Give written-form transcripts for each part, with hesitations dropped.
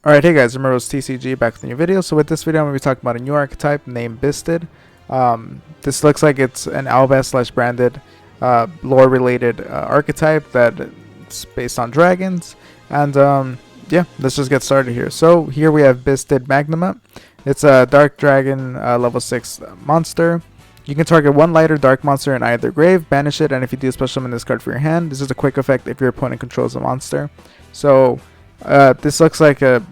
Alright, hey guys, remember it was TCG back with a new video. So with this video, I'm going to be talking about a new archetype named BYSSTED. This looks like it's an Albas / branded lore-related archetype that's based on dragons. And yeah, let's just get started here. So here we have BYSSTED Magnuma. It's a dark dragon level 6 monster. You can target one light or dark monster in either grave, banish it, and if you do, special summon this card from your hand. This is a quick effect if your opponent controls a monster. So this looks like a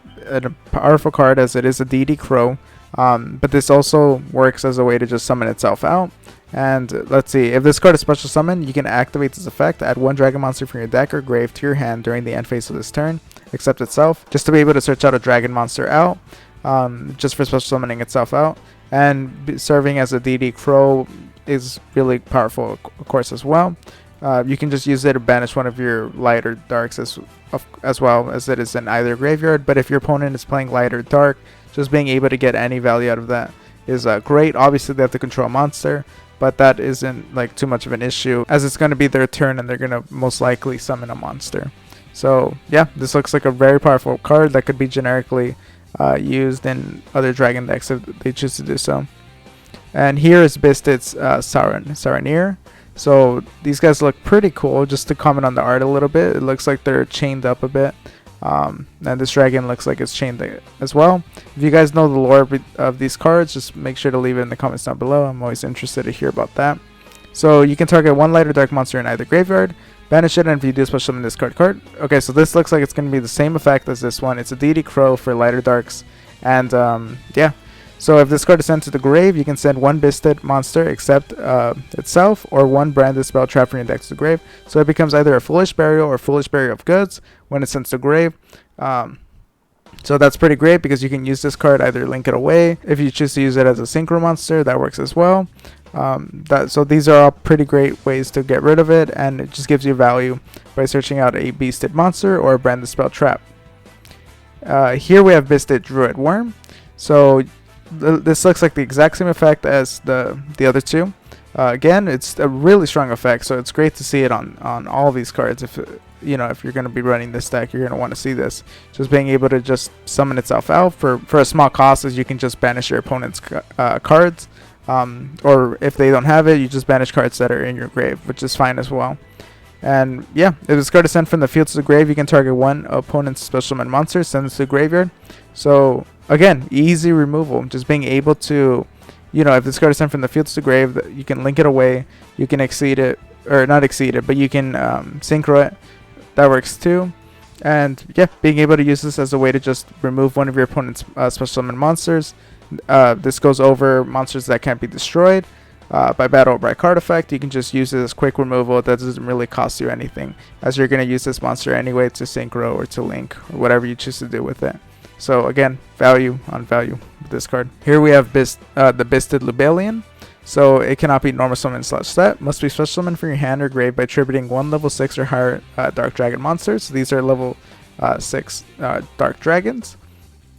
powerful card as it is a DD Crow, but this also works as a way to just summon itself out. And let's see, if this card is special summon, you can activate this effect, add one dragon monster from your deck or grave to your hand during the end phase of this turn, except itself, just to be able to search out a dragon monster out, just for special summoning itself out. And serving as a DD Crow is really powerful, of course, as well. You can just use it to banish one of your light or darks as well, as it is in either graveyard. But if your opponent is playing light or dark, just being able to get any value out of that is great. Obviously, they have to control a monster, but that isn't like too much of an issue, as it's going to be their turn and they're going to most likely summon a monster. So yeah, this looks like a very powerful card that could be generically used in other dragon decks if they choose to do so. And here is BYSSTED's Saranir. So these guys look pretty cool. Just to comment on the art a little bit, it looks like they're chained up a bit, and this dragon looks like it's chained as well. If you guys know the lore of these cards, just make sure to leave it in the comments down below. I'm always interested to hear about that. So you can target one light or dark monster in either graveyard, banish it, and if you do, special summon this card. Okay, so this looks like it's going to be the same effect as this one. It's a DD Crow for lighter darks, and yeah. So if this card is sent to the grave, you can send one BYSSTED monster except itself, or one branded spell trap from your deck to the grave. So it becomes either a Foolish Burial or Foolish Burial of Goods when it's sent to the grave. So that's pretty great because you can use this card, either link it away. If you choose to use it as a synchro monster, that works as well. So these are all pretty great ways to get rid of it, and it just gives you value by searching out a BYSSTED monster or a branded spell trap. Here we have BYSSTED Druid Worm. So this looks like the exact same effect as the other two. Again, it's a really strong effect, so it's great to see it on all of these cards. If if you're going to be running this deck, you're going to want to see this. Just being able to just summon itself out for a small cost, as you can just banish your opponent's cards, or if they don't have it, you just banish cards that are in your grave, which is fine as well. And yeah, if this card is sent from the field to the grave, you can target one opponent's special summon monster, send it to the graveyard. So again, easy removal. Just being able to, if this card is sent from the field to the grave, you can link it away. You can exceed it, or not exceed it, but you can synchro it. That works too. And yeah, being able to use this as a way to just remove one of your opponent's special summon monsters. This goes over monsters that can't be destroyed by battle or by card effect. You can just use it as quick removal. That doesn't really cost you anything, as you're going to use this monster anyway to synchro or to link, or whatever you choose to do with it. So again, value on value with this card. Here we have the BYSSTED Lubed. So it cannot be normal summon / set. Must be special summoned from your hand or grave by attributing one level 6 or higher dark dragon monsters. So these are level 6 dark dragons.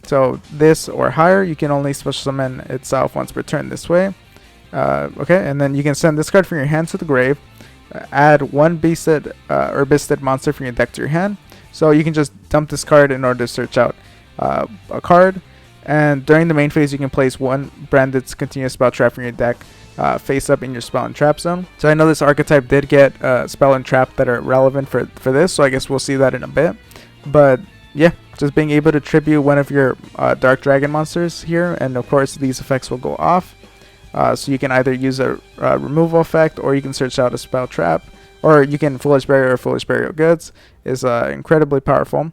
So this or higher, you can only special summon itself once per turn this way. Okay, and then you can send this card from your hand to the grave. Add one BYSSTED or BYSSTED monster from your deck to your hand. So you can just dump this card in order to search out a card. And during the main phase, you can place one branded continuous spell trap from your deck face up in your spell and trap zone. So I know this archetype did get spell and trap that are relevant for this, so I guess we'll see that in a bit. But yeah, just being able to tribute one of your dark dragon monsters here, and of course these effects will go off. So you can either use a removal effect, or you can search out a spell trap, or you can Foolish Burial or Foolish Burial Goods is incredibly powerful.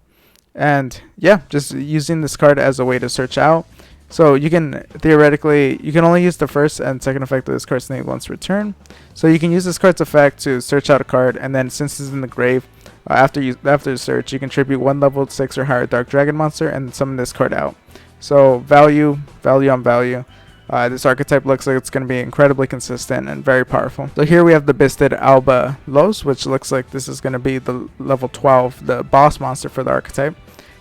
And yeah, just using this card as a way to search out. So you can theoretically, you can only use the first and second effect of this card's name once per turn. So you can use this card's effect to search out a card, and then since it's in the grave, after the search, you can tribute one level 6 or higher dark dragon monster and summon this card out. So value on value. This archetype looks like it's going to be incredibly consistent and very powerful. So here we have the BYSSTED Alba, which looks like this is going to be the level 12, the boss monster for the archetype.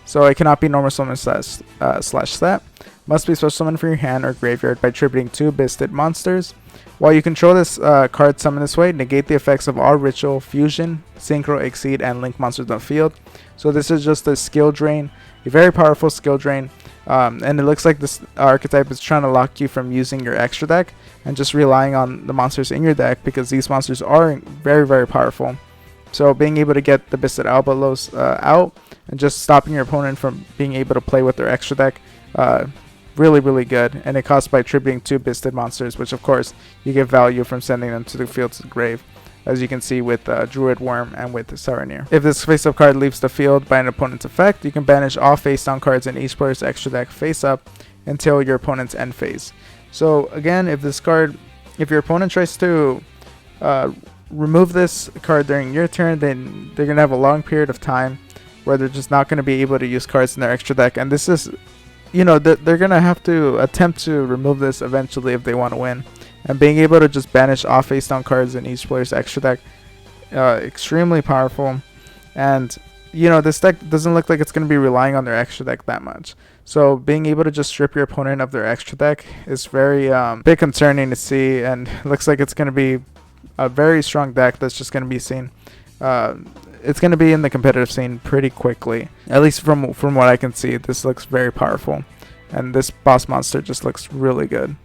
So it cannot be normal summon / set. Must be special summoned from your hand or graveyard by attributing 2 BYSSTED monsters. While you control this card summon this way, negate the effects of all ritual, fusion, synchro, exceed, and link monsters on the field. So this is just a skill drain. a very powerful skill drain. And it looks like this archetype is trying to lock you from using your extra deck and just relying on the monsters in your deck, because these monsters are very, very powerful. So being able to get the BYSSTED Albalos out and just stopping your opponent from being able to play with their extra deck, really, really good. And it costs by attributing 2 BYSSTED monsters, which of course you get value from sending them to the field to the grave, as you can see with Vista Worm and with Saranir. If this face-up card leaves the field by an opponent's effect, you can banish all face-down cards in each player's extra deck face-up until your opponent's end phase. So again, if your opponent tries to remove this card during your turn, then they're going to have a long period of time where they're just not going to be able to use cards in their extra deck. And this is, you know, they're going to have to attempt to remove this eventually if they want to win. And being able to just banish all face down cards in each player's extra deck, extremely powerful. And, you know, this deck doesn't look like it's going to be relying on their extra deck that much. So being able to just strip your opponent of their extra deck is very bit concerning to see. And it looks like it's going to be a very strong deck that's just going to be seen. It's going to be in the competitive scene pretty quickly. At least from what I can see, this looks very powerful. And this boss monster just looks really good.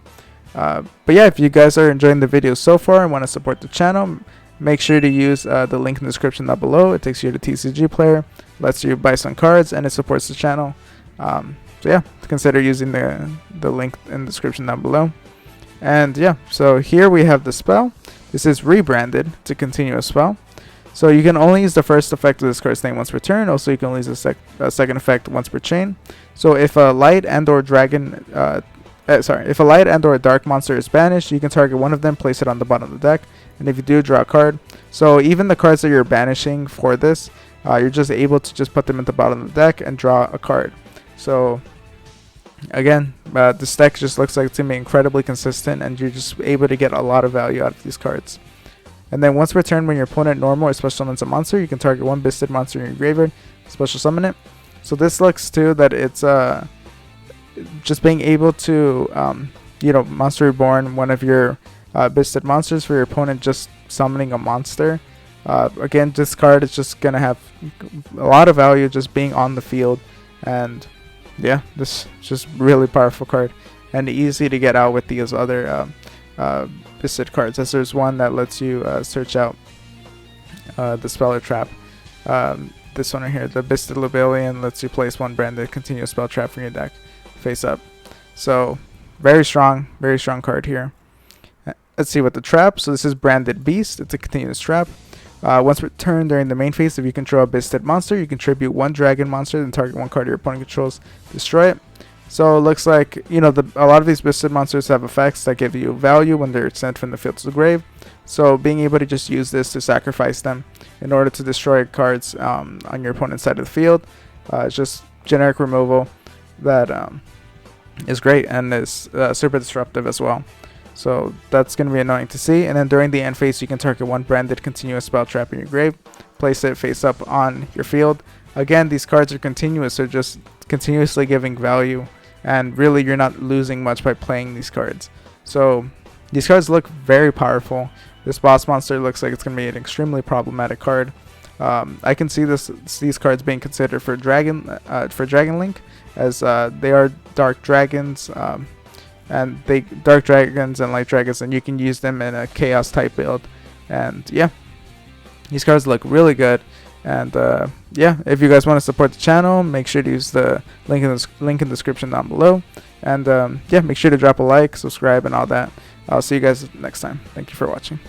But yeah, if you guys are enjoying the video so far and want to support the channel, make sure to use the link in the description down below. It takes you to TCG Player, lets you buy some cards, and it supports the channel. So yeah, consider using the link in the description down below. And yeah, so here we have the spell. This is rebranded to continue a spell. So you can only use the first effect of this card's name once per turn. Also, you can only use the second effect once per chain. So if a light and/or dragon, if a light and/or a dark monster is banished, you can target one of them, place it on the bottom of the deck, and if you do, draw a card. So even the cards that you're banishing for this, you're just able to just put them at the bottom of the deck and draw a card. So again, this deck just looks like it's going to be incredibly consistent, and you're just able to get a lot of value out of these cards. And then once per turn, when your opponent normal or special summons a monster, you can target one BYSSTED monster in your graveyard, special summon it. So this looks too that it's just being able to you know, monster reborn one of your BYSSTED monsters for your opponent, just summoning a monster. Again, this card is just gonna have a lot of value just being on the field, and yeah, this is just really powerful card and easy to get out with these other BYSSTED cards, as there's one that lets you search out the spell or trap. This one right here, the BYSSTED Lubed, lets you place one branded continuous spell trap from your deck face up. So very strong card here. Let's see what the trap. So this is branded Beast. It's a continuous trap. Once per turn during the main phase, if you control a BYSSTED monster, you contribute one dragon monster, then target one card your opponent controls, destroy it. So it looks like, you know, a lot of these BYSSTED monsters have effects that give you value when they're sent from the field to the grave. So being able to just use this to sacrifice them in order to destroy cards on your opponent's side of the field, it's just generic removal that is great and is super disruptive as well. So that's going to be annoying to see. And then during the end phase, you can target one branded continuous spell trap in your grave, place it face up on your field. Again, these cards are continuous, so just continuously giving value, and really you're not losing much by playing these cards. So these cards look very powerful. This boss monster looks like it's going to be an extremely problematic card. I can see these cards being considered for Dragon Link, as they are dark dragons, and dark dragons and light dragons, and you can use them in a chaos type build. And yeah, these cards look really good. And yeah, if you guys want to support the channel, make sure to use the link in the description down below. And yeah, make sure to drop a like, subscribe, and all that. I'll see you guys next time. Thank you for watching.